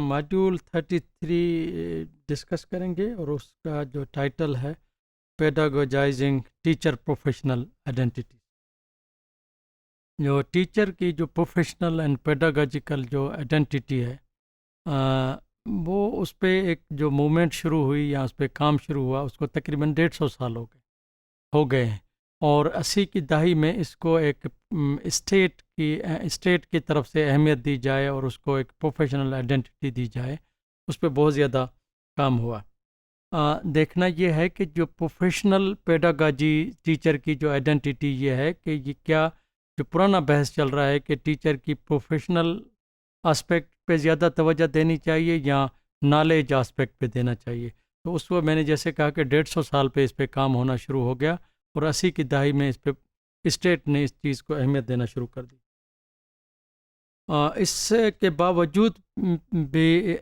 Module 33 discuss کریں گے، اور اس کا جو ٹائٹل ہے پیڈاگوجائزنگ ٹیچر پروفیشنل آئیڈینٹیٹی. جو ٹیچر کی جو پروفیشنل اینڈ پیڈاگوجیکل جو آئیڈینٹیٹی ہے، وہ اس پہ ایک جو موومنٹ شروع ہوئی یا اس پہ کام شروع ہوا، اس کو تقریباً 150 سال ہو گئے ہیں. اور 80 کی دہائی میں اس کو ایک اسٹیٹ کی طرف سے اہمیت دی جائے اور اس کو ایک پروفیشنل آئیڈینٹی دی جائے، اس پہ بہت زیادہ کام ہوا. دیکھنا یہ ہے کہ جو پروفیشنل پیڈاگاجی ٹیچر کی جو آئیڈینٹی یہ ہے کہ یہ کیا جو پرانا بحث چل رہا ہے کہ ٹیچر کی پروفیشنل آسپیکٹ پہ زیادہ توجہ دینی چاہیے یا نالج آسپیکٹ پہ دینا چاہیے. تو اس وقت میں نے جیسے کہا کہ 150 سال پہ اس پہ کام ہونا شروع ہو گیا، اور 80 کی دہائی میں اس پہ اسٹیٹ نے اس چیز کو اہمیت دینا شروع کر دی. اس کے باوجود بھی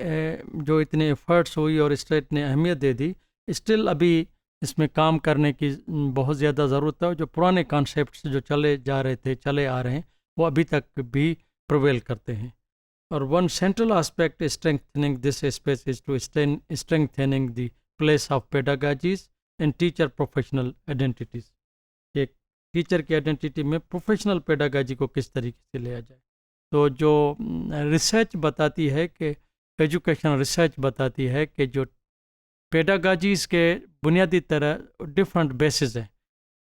جو اتنے ایفرٹس ہوئی اور اسٹیٹ نے اہمیت دے دی، اسٹل ابھی اس میں کام کرنے کی بہت زیادہ ضرورت ہے. جو پرانے کانسیپٹس جو چلے آ رہے ہیں، وہ ابھی تک بھی پرویل کرتے ہیں. اور one central aspect strengthening this space is to strengthening the place of pedagogies in teacher professional identities. کہ ٹیچر کی آئیڈینٹی میں پروفیشنل پیڈاگاجی کو کس طریقے سے لیا جائے. تو جو ریسرچ بتاتی ہے کہ ایجوکیشن ریسرچ بتاتی ہے کہ جو پیڈاگاجیز کے بنیادی طرح ڈفرینٹ بیسز ہیں،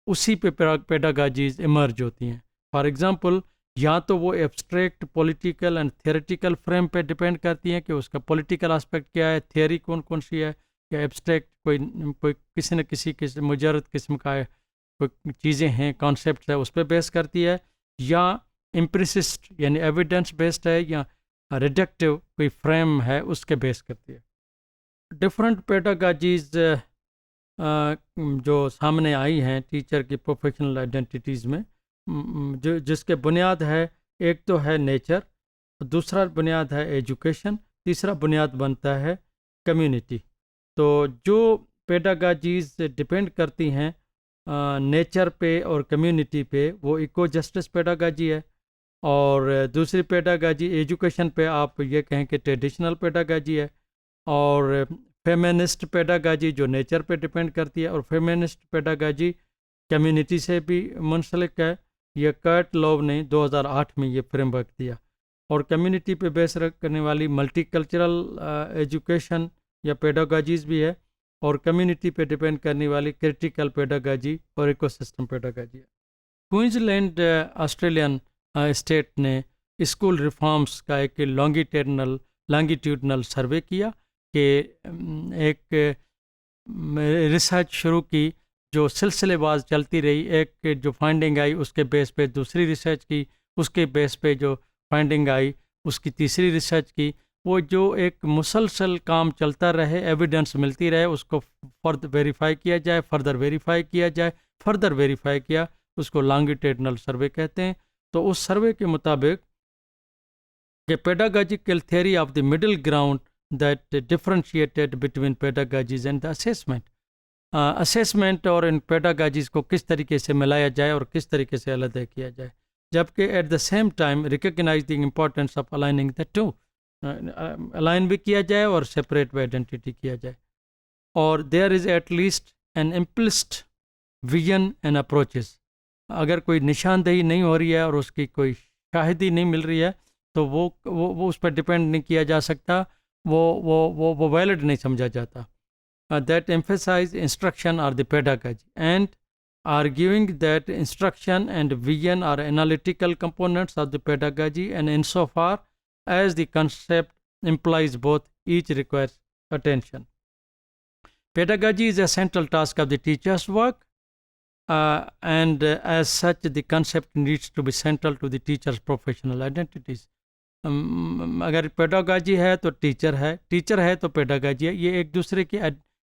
اسی پہ پیڈاگاجیز ایمرج ہوتی ہیں. فار ایگزامپل، یا تو وہ abstract political and theoretical frame پہ ڈپینڈ کرتی ہیں کہ اس کا پولیٹیکل آسپیکٹ کیا ہے، تھیوری کون سی ہے، یا ایبسٹریکٹ کوئی کسی نہ کسی مجرد قسم کا کوئی چیزیں ہیں، کانسیپٹس ہے، اس پہ بیس کرتی ہے، یا امپریسسٹ یعنی ایویڈنس بیسڈ ہے، یا ریڈکٹیو کوئی فریم ہے اس کے بیس کرتی ہے. ڈفرینٹ پیڈاگاجیز جو سامنے آئی ہیں ٹیچر کی پروفیشنل آئیڈینٹیز میں، جس کے بنیاد ہے، ایک تو ہے نیچر، دوسرا بنیاد ہے ایجوکیشن، تیسرا بنیاد بنتا ہے کمیونٹی. تو جو پیڈاگاجیز ڈپینڈ کرتی ہیں نیچر پہ اور کمیونٹی پہ، وہ ایکو جسٹس پیڈاگاجی ہے. اور دوسری پیڈاگاجی ایجوکیشن پہ آپ یہ کہیں کہ ٹریڈیشنل پیڈاگاجی ہے. اور فیمینسٹ پیڈاگاجی جو نیچر پہ ڈپینڈ کرتی ہے، اور فیمینسٹ پیڈاگاجی کمیونٹی سے بھی منسلک ہے. یہ کرٹ لوو نے 2008 میں یہ فریم ورک دیا. اور کمیونٹی پہ بیس کرنے والی ملٹی کلچرل ایجوکیشن یا پیڈاگاجیز بھی ہے، اور کمیونٹی پہ ڈپینڈ کرنے والی کرٹیکل پیڈاگاجی اور ایکو سسٹم پیڈاگاجی ہے. کوئنز لینڈ آسٹریلین اسٹیٹ نے اسکول ریفارمز کا ایک لانگیٹیوڈنل سروے کیا، کہ ایک ریسرچ شروع کی جو سلسلے باز چلتی رہی. ایک جو فائنڈنگ آئی اس کے بیس پہ دوسری ریسرچ کی، اس کے بیس پہ جو فائنڈنگ آئی اس کی تیسری ریسرچ کی. وہ جو ایک مسلسل کام چلتا رہے، ایویڈنس ملتی رہے، اس کو ویریفائی کیا جائے، فردر ویریفائی کیا، اس کو لانگیٹیوڈنل سروے کہتے ہیں. تو اس سروے کے مطابق کہ pedagogical theory of the middle ground that differentiated between pedagogies and assessment اور ان پیڈاگاجیز کو کس طریقے سے ملایا جائے اور کس طریقے سے علیحدہ کیا جائے، جبکہ at the same time recognise the importance of aligning the two, align بھی کیا جائے اور سپریٹ بھی آئیڈینٹی کیا جائے. اور there is at least an impulsed vision and approaches. اگر کوئی نشاندہی نہیں ہو رہی ہے اور اس کی کوئی شاہدی نہیں مل رہی ہے تو وہ اس پر ڈپینڈ نہیں کیا جا سکتا، وہ ویلڈ نہیں سمجھا جاتا. That emphasize instruction or the pedagogy, and arguing that instruction and vision are analytical components of the pedagogy, and insofar as the concept implies both, each requires attention. Pedagogy is a central task of the teacher's work, and as such the concept needs to be central to the teacher's professional identities. اگر پیڈاگاجی ہے تو teacher ہے تو پیڈاگاجی ہے، یہ ایک دوسرے کی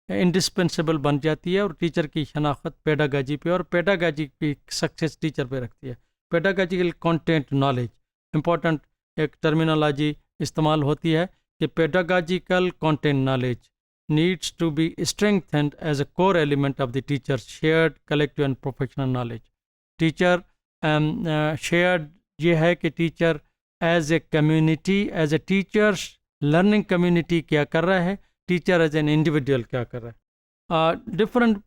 انڈسپنسیبل بن جاتی ہے. اور ٹیچر کی شناخت پیڈاگاجی پہ اور پیڈاگاجی کی سکسیس ٹیچر پہ رکھتی ہے. پیڈاگاجیکل کانٹینٹ نالج، امپورٹنٹ ایک ٹرمینالوجی استعمال ہوتی ہے کہ pedagogical content knowledge needs to be strengthened as a core element of the teacher shared collective and professional knowledge. Teacher shared یہ ہے کہ teacher as a community, as a teachers learning community کیا کر رہا ہے، ٹیچر ایز این انڈیویجول کیا کر رہا ہے. ڈفرینٹ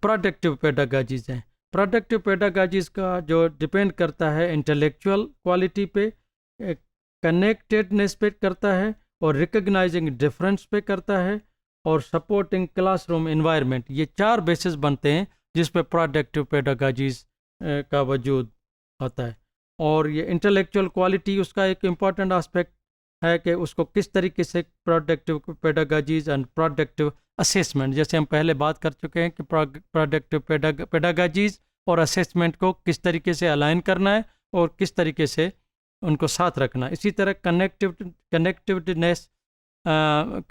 پروڈکٹیو پیڈاگاجیز ہیں. پروڈکٹیو پیڈاگاجیز کا جو ڈپینڈ کرتا ہے انٹلیکچوئل کوالٹی پہ، کنیکٹیڈنیس پہ کرتا ہے، اور ریکگنائزنگ ڈفرینس پہ کرتا ہے، اور سپورٹنگ کلاس روم انوائرمنٹ. یہ 4 بیسز بنتے ہیں جس پہ پروڈکٹیو پیڈاگاجیز کا وجود ہوتا ہے. اور یہ انٹلیکچوئل کوالٹی اس کا ایک امپورٹنٹ آسپیکٹ ہے کہ اس کو کس طریقے سے پروڈکٹیو پیڈاگاجیز اینڈ پروڈکٹیو اسیسمنٹ، جیسے ہم پہلے بات کر چکے ہیں کہ پروڈکٹیو پیڈاگاجیز اور اسیسمنٹ کو کس طریقے سے الائن کرنا ہے اور کس طریقے سے ان کو ساتھ رکھنا. اسی طرح کنیکٹیونیس،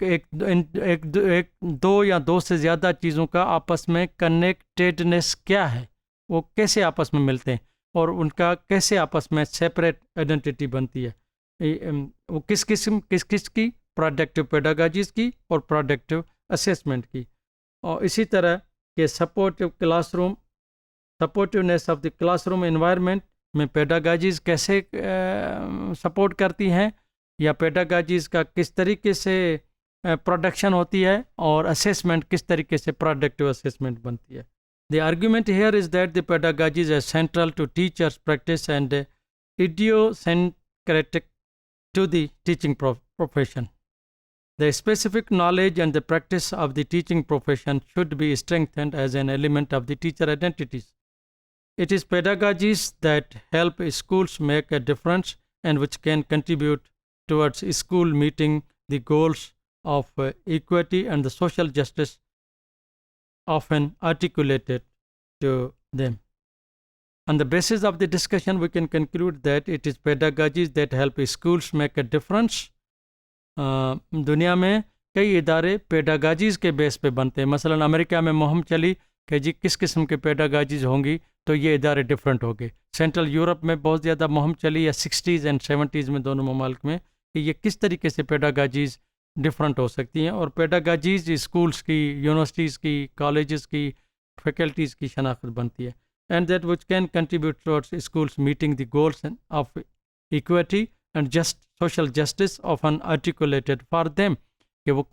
ایک دو یا دو سے زیادہ چیزوں کا آپس میں کنیکٹیڈنیس کیا ہے، وہ کیسے آپس میں ملتے ہیں، اور ان کا کیسے آپس میں سیپریٹ آئیڈینٹی بنتی ہے. وہ کس کی، پروڈکٹیو پیڈاگاجیز کی اور پروڈکٹیو اسیسمنٹ کی. اور اسی طرح کہ supportiveness of the classroom environment میں پیڈاگاجیز کیسے سپورٹ کرتی ہیں، یا پیڈاگاجیز کا کس طریقے سے پروڈکشن ہوتی ہے، اور اسیسمنٹ کس طریقے سے پروڈکٹیو اسیسمنٹ بنتی ہے. The argument here is that the pedagogies are central to teachers' practice and idiosyncratic to the teaching profession. The specific knowledge and the practice of the teaching profession should be strengthened as an element of the teacher identities. It is pedagogies that help schools make a difference and which can contribute towards school meeting the goals of equity and the social justice often articulated to them. On the basis of the discussion, we can conclude that it is pedagogies that help schools make a difference. دنیا میں کئی ادارے پیڈاگاجیز کے بیس پہ بنتے ہیں. مثلا امریکہ میں مہم چلی کہ جی کس قسم کے پیڈاگاجیز ہوں گی تو یہ ادارے ڈفرینٹ ہو گئے. سینٹرل یورپ میں بہت زیادہ مہم چلی، یا 60s اینڈ 70s میں دونوں ممالک میں، کہ یہ کس طریقے سے پیڈاگاجیز ڈفرینٹ ہو سکتی ہیں. اور پیڈاگاجیز اسکولس کی، یونیورسٹیز کی، کالجز کی، فیکلٹیز کی شناخت بنتی ہے. And that which can contribute towards schools meeting the goals of equity and social justice often articulated for them, کہ وہ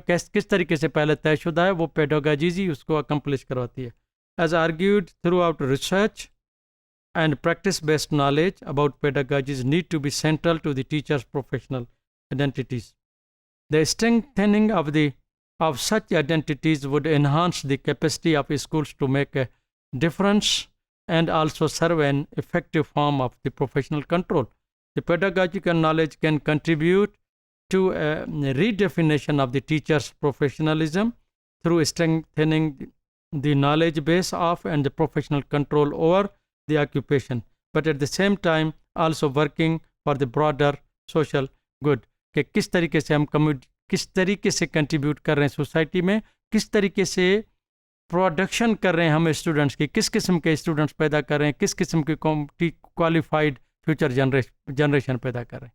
کس طریقے سے پہلے طے شدہ ہے، وہ پیڈاگاجیز ہی اس کو اکمپلش کرواتی ہے. As argued throughout research and practice based knowledge about pedagogies need to be central to the teachers professional identities. The strengthening of such identities would enhance the capacity of schools to make a difference and also serve an effective form of the professional control. The pedagogical knowledge can contribute to a redefinition of the teacher's professionalism through strengthening the knowledge base of and the professional control over the occupation, but at the same time also working for the broader social good. کہ کس طریقے سے ہم کس طریقے سے contribute کر رہے ہیں سوسائٹی میں، کس طریقے سے پروڈکشن کر رہے ہیں ہم اسٹوڈنٹس کی، کس قسم کے اسٹوڈنٹس پیدا کر رہے ہیں، کس قسم کی کوالیفائڈ فیوچر جنریشن پیدا کر رہے ہیں.